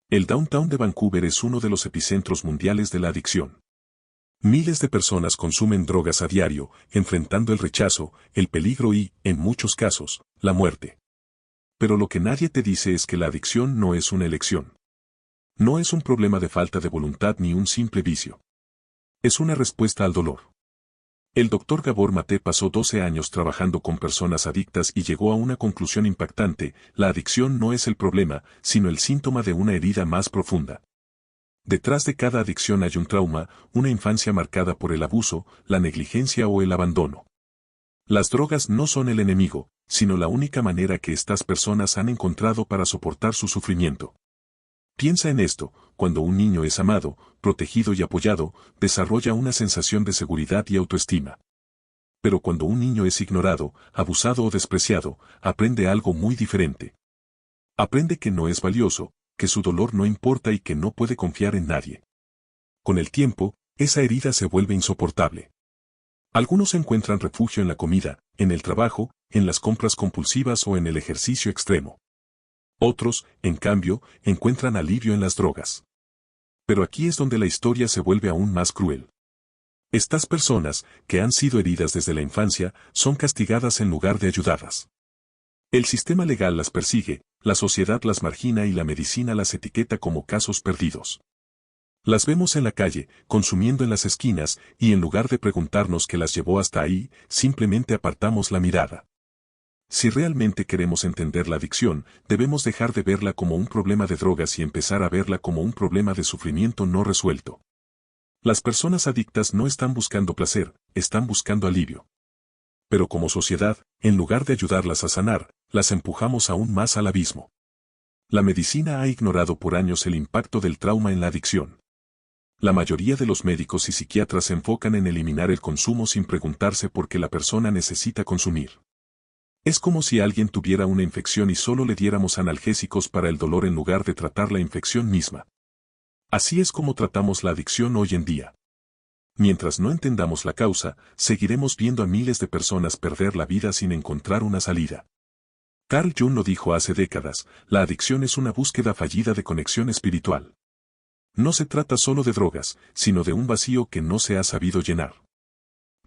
El downtown de Vancouver es uno de los epicentros mundiales de la adicción. Miles de personas consumen drogas a diario, enfrentando el rechazo, el peligro y, en muchos casos, la muerte. Pero lo que nadie te dice es que la adicción no es una elección. No es un problema de falta de voluntad ni un simple vicio. Es una respuesta al dolor. El Dr. Gabor Mate pasó 12 años trabajando con personas adictas y llegó a una conclusión impactante: la adicción no es el problema, sino el síntoma de una herida más profunda. Detrás de cada adicción hay un trauma, una infancia marcada por el abuso, la negligencia o el abandono. Las drogas no son el enemigo, sino la única manera que estas personas han encontrado para soportar su sufrimiento. Piensa en esto: cuando un niño es amado, protegido y apoyado, desarrolla una sensación de seguridad y autoestima. Pero cuando un niño es ignorado, abusado o despreciado, aprende algo muy diferente. Aprende que no es valioso, que su dolor no importa y que no puede confiar en nadie. Con el tiempo, esa herida se vuelve insoportable. Algunos encuentran refugio en la comida, en el trabajo, en las compras compulsivas o en el ejercicio extremo. Otros, en cambio, encuentran alivio en las drogas. Pero aquí es donde la historia se vuelve aún más cruel. Estas personas, que han sido heridas desde la infancia, son castigadas en lugar de ayudadas. El sistema legal las persigue, la sociedad las margina y la medicina las etiqueta como casos perdidos. Las vemos en la calle, consumiendo en las esquinas, y en lugar de preguntarnos qué las llevó hasta ahí, simplemente apartamos la mirada. Si realmente queremos entender la adicción, debemos dejar de verla como un problema de drogas y empezar a verla como un problema de sufrimiento no resuelto. Las personas adictas no están buscando placer, están buscando alivio. Pero como sociedad, en lugar de ayudarlas a sanar, las empujamos aún más al abismo. La medicina ha ignorado por años el impacto del trauma en la adicción. La mayoría de los médicos y psiquiatras se enfocan en eliminar el consumo sin preguntarse por qué la persona necesita consumir. Es como si alguien tuviera una infección y solo le diéramos analgésicos para el dolor en lugar de tratar la infección misma. Así es como tratamos la adicción hoy en día. Mientras no entendamos la causa, seguiremos viendo a miles de personas perder la vida sin encontrar una salida. Carl Jung lo dijo hace décadas: la adicción es una búsqueda fallida de conexión espiritual. No se trata solo de drogas, sino de un vacío que no se ha sabido llenar.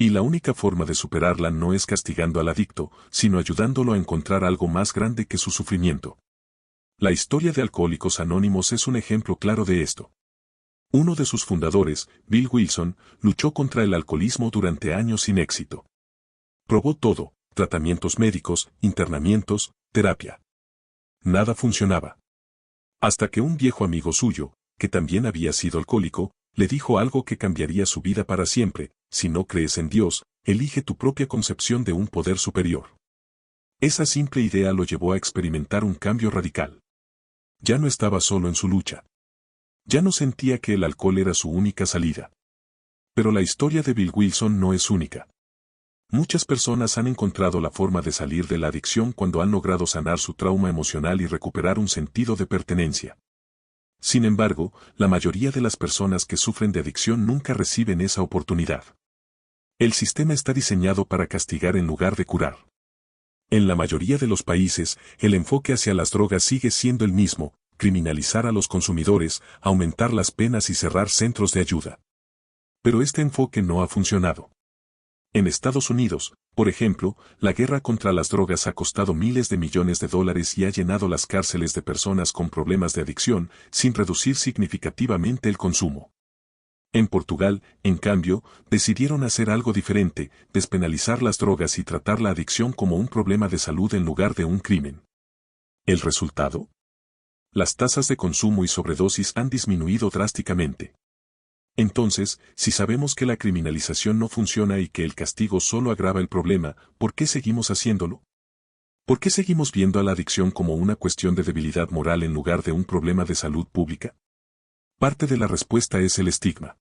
Y la única forma de superarla no es castigando al adicto, sino ayudándolo a encontrar algo más grande que su sufrimiento. La historia de Alcohólicos Anónimos es un ejemplo claro de esto. Uno de sus fundadores, Bill Wilson, luchó contra el alcoholismo durante años sin éxito. Probó todo: tratamientos médicos, internamientos, terapia. Nada funcionaba. Hasta que un viejo amigo suyo, que también había sido alcohólico, le dijo algo que cambiaría su vida para siempre: si no crees en Dios, elige tu propia concepción de un poder superior. Esa simple idea lo llevó a experimentar un cambio radical. Ya no estaba solo en su lucha. Ya no sentía que el alcohol era su única salida. Pero la historia de Bill Wilson no es única. Muchas personas han encontrado la forma de salir de la adicción cuando han logrado sanar su trauma emocional y recuperar un sentido de pertenencia. Sin embargo, la mayoría de las personas que sufren de adicción nunca reciben esa oportunidad. El sistema está diseñado para castigar en lugar de curar. En la mayoría de los países, el enfoque hacia las drogas sigue siendo el mismo: criminalizar a los consumidores, aumentar las penas y cerrar centros de ayuda. Pero este enfoque no ha funcionado. En Estados Unidos, por ejemplo, la guerra contra las drogas ha costado miles de millones de dólares y ha llenado las cárceles de personas con problemas de adicción, sin reducir significativamente el consumo. En Portugal, en cambio, decidieron hacer algo diferente: despenalizar las drogas y tratar la adicción como un problema de salud en lugar de un crimen. ¿El resultado? Las tasas de consumo y sobredosis han disminuido drásticamente. Entonces, si sabemos que la criminalización no funciona y que el castigo solo agrava el problema, ¿por qué seguimos haciéndolo? ¿Por qué seguimos viendo a la adicción como una cuestión de debilidad moral en lugar de un problema de salud pública? Parte de la respuesta es el estigma.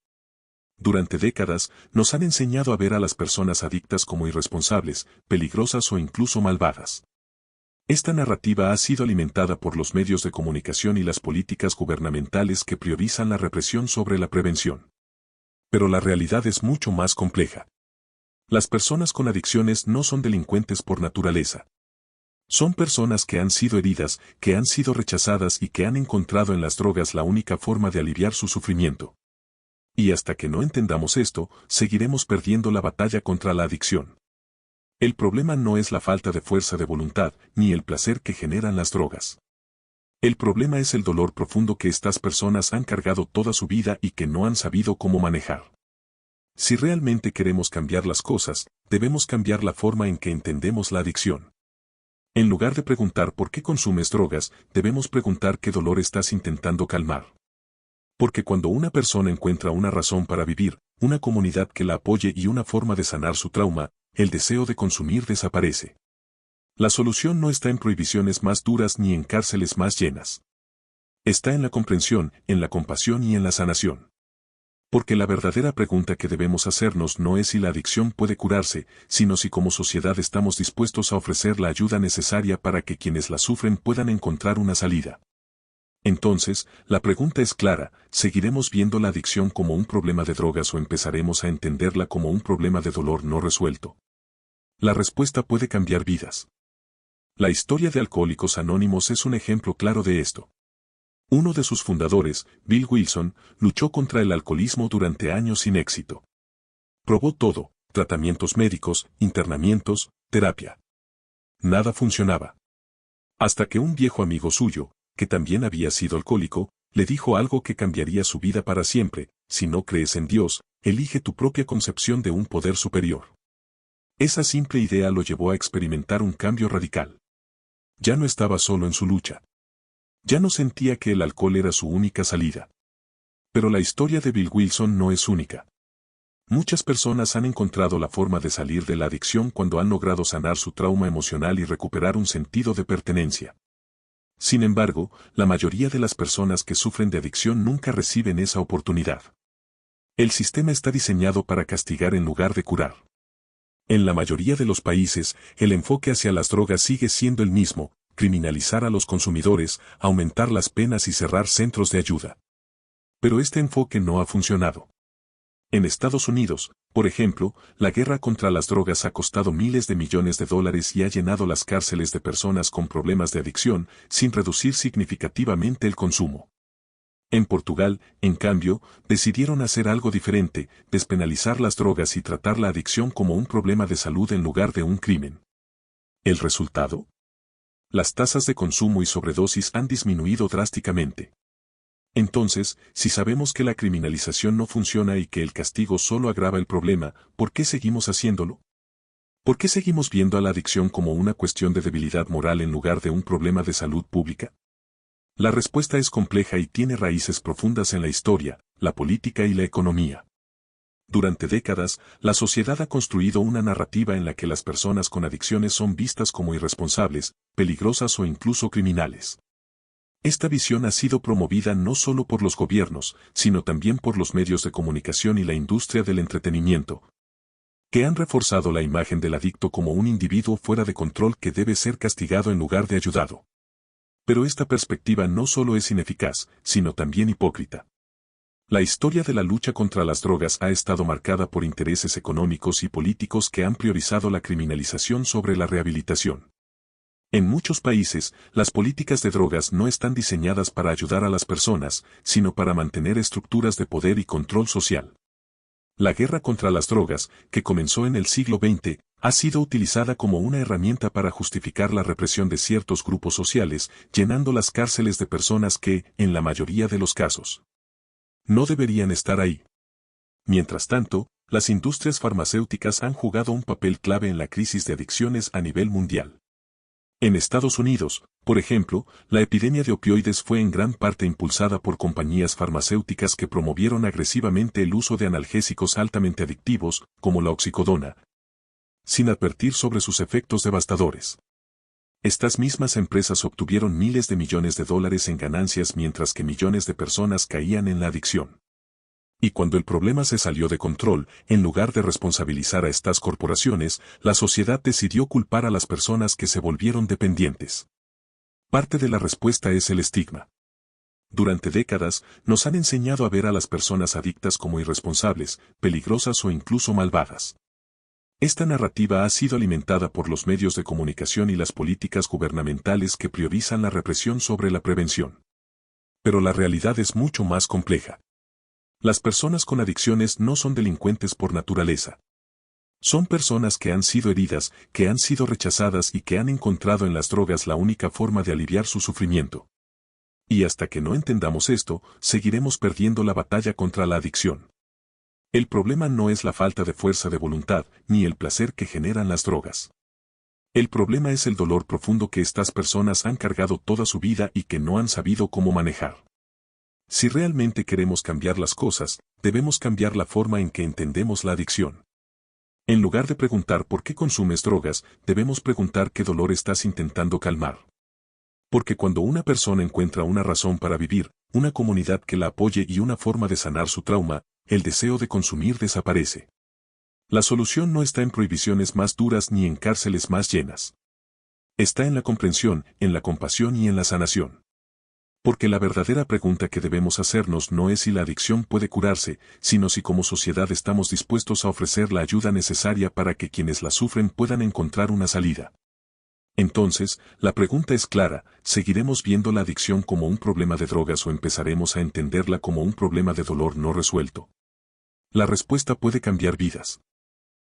Durante décadas, nos han enseñado a ver a las personas adictas como irresponsables, peligrosas o incluso malvadas. Esta narrativa ha sido alimentada por los medios de comunicación y las políticas gubernamentales que priorizan la represión sobre la prevención. Pero la realidad es mucho más compleja. Las personas con adicciones no son delincuentes por naturaleza. Son personas que han sido heridas, que han sido rechazadas y que han encontrado en las drogas la única forma de aliviar su sufrimiento. Y hasta que no entendamos esto, seguiremos perdiendo la batalla contra la adicción. El problema no es la falta de fuerza de voluntad, ni el placer que generan las drogas. El problema es el dolor profundo que estas personas han cargado toda su vida y que no han sabido cómo manejar. Si realmente queremos cambiar las cosas, debemos cambiar la forma en que entendemos la adicción. En lugar de preguntar por qué consumes drogas, debemos preguntar qué dolor estás intentando calmar. Porque cuando una persona encuentra una razón para vivir, una comunidad que la apoye y una forma de sanar su trauma, el deseo de consumir desaparece. La solución no está en prohibiciones más duras ni en cárceles más llenas. Está en la comprensión, en la compasión y en la sanación. Porque la verdadera pregunta que debemos hacernos no es si la adicción puede curarse, sino si como sociedad estamos dispuestos a ofrecer la ayuda necesaria para que quienes la sufren puedan encontrar una salida. Entonces, la pregunta es clara: ¿seguiremos viendo la adicción como un problema de drogas o empezaremos a entenderla como un problema de dolor no resuelto? La respuesta puede cambiar vidas. La historia de Alcohólicos Anónimos es un ejemplo claro de esto. Uno de sus fundadores, Bill Wilson, luchó contra el alcoholismo durante años sin éxito. Probó todo: tratamientos médicos, internamientos, terapia. Nada funcionaba. Hasta que un viejo amigo suyo, que también había sido alcohólico, le dijo algo que cambiaría su vida para siempre: si no crees en Dios, elige tu propia concepción de un poder superior. Esa simple idea lo llevó a experimentar un cambio radical. Ya no estaba solo en su lucha. Ya no sentía que el alcohol era su única salida. Pero la historia de Bill Wilson no es única. Muchas personas han encontrado la forma de salir de la adicción cuando han logrado sanar su trauma emocional y recuperar un sentido de pertenencia. Sin embargo, la mayoría de las personas que sufren de adicción nunca reciben esa oportunidad. El sistema está diseñado para castigar en lugar de curar. En la mayoría de los países, el enfoque hacia las drogas sigue siendo el mismo: criminalizar a los consumidores, aumentar las penas y cerrar centros de ayuda. Pero este enfoque no ha funcionado. En Estados Unidos, por ejemplo, la guerra contra las drogas ha costado miles de millones de dólares y ha llenado las cárceles de personas con problemas de adicción, sin reducir significativamente el consumo. En Portugal, en cambio, decidieron hacer algo diferente: despenalizar las drogas y tratar la adicción como un problema de salud en lugar de un crimen. ¿El resultado? Las tasas de consumo y sobredosis han disminuido drásticamente. Entonces, si sabemos que la criminalización no funciona y que el castigo solo agrava el problema, ¿por qué seguimos haciéndolo? ¿Por qué seguimos viendo a la adicción como una cuestión de debilidad moral en lugar de un problema de salud pública? La respuesta es compleja y tiene raíces profundas en la historia, la política y la economía. Durante décadas, la sociedad ha construido una narrativa en la que las personas con adicciones son vistas como irresponsables, peligrosas o incluso criminales. Esta visión ha sido promovida no solo por los gobiernos, sino también por los medios de comunicación y la industria del entretenimiento, que han reforzado la imagen del adicto como un individuo fuera de control que debe ser castigado en lugar de ayudado. Pero esta perspectiva no solo es ineficaz, sino también hipócrita. La historia de la lucha contra las drogas ha estado marcada por intereses económicos y políticos que han priorizado la criminalización sobre la rehabilitación. En muchos países, las políticas de drogas no están diseñadas para ayudar a las personas, sino para mantener estructuras de poder y control social. La guerra contra las drogas, que comenzó en el siglo XX, ha sido utilizada como una herramienta para justificar la represión de ciertos grupos sociales, llenando las cárceles de personas que, en la mayoría de los casos, no deberían estar ahí. Mientras tanto, las industrias farmacéuticas han jugado un papel clave en la crisis de adicciones a nivel mundial. En Estados Unidos, por ejemplo, la epidemia de opioides fue en gran parte impulsada por compañías farmacéuticas que promovieron agresivamente el uso de analgésicos altamente adictivos, como la oxicodona, sin advertir sobre sus efectos devastadores. Estas mismas empresas obtuvieron miles de millones de dólares en ganancias mientras que millones de personas caían en la adicción. Y cuando el problema se salió de control, en lugar de responsabilizar a estas corporaciones, la sociedad decidió culpar a las personas que se volvieron dependientes. Parte de la respuesta es el estigma. Durante décadas, nos han enseñado a ver a las personas adictas como irresponsables, peligrosas o incluso malvadas. Esta narrativa ha sido alimentada por los medios de comunicación y las políticas gubernamentales que priorizan la represión sobre la prevención. Pero la realidad es mucho más compleja. Las personas con adicciones no son delincuentes por naturaleza. Son personas que han sido heridas, que han sido rechazadas y que han encontrado en las drogas la única forma de aliviar su sufrimiento. Y hasta que no entendamos esto, seguiremos perdiendo la batalla contra la adicción. El problema no es la falta de fuerza de voluntad, ni el placer que generan las drogas. El problema es el dolor profundo que estas personas han cargado toda su vida y que no han sabido cómo manejar. Si realmente queremos cambiar las cosas, debemos cambiar la forma en que entendemos la adicción. En lugar de preguntar por qué consumes drogas, debemos preguntar qué dolor estás intentando calmar. Porque cuando una persona encuentra una razón para vivir, una comunidad que la apoye y una forma de sanar su trauma, el deseo de consumir desaparece. La solución no está en prohibiciones más duras ni en cárceles más llenas. Está en la comprensión, en la compasión y en la sanación. Porque la verdadera pregunta que debemos hacernos no es si la adicción puede curarse, sino si como sociedad estamos dispuestos a ofrecer la ayuda necesaria para que quienes la sufren puedan encontrar una salida. Entonces, la pregunta es clara: ¿seguiremos viendo la adicción como un problema de drogas o empezaremos a entenderla como un problema de dolor no resuelto? La respuesta puede cambiar vidas.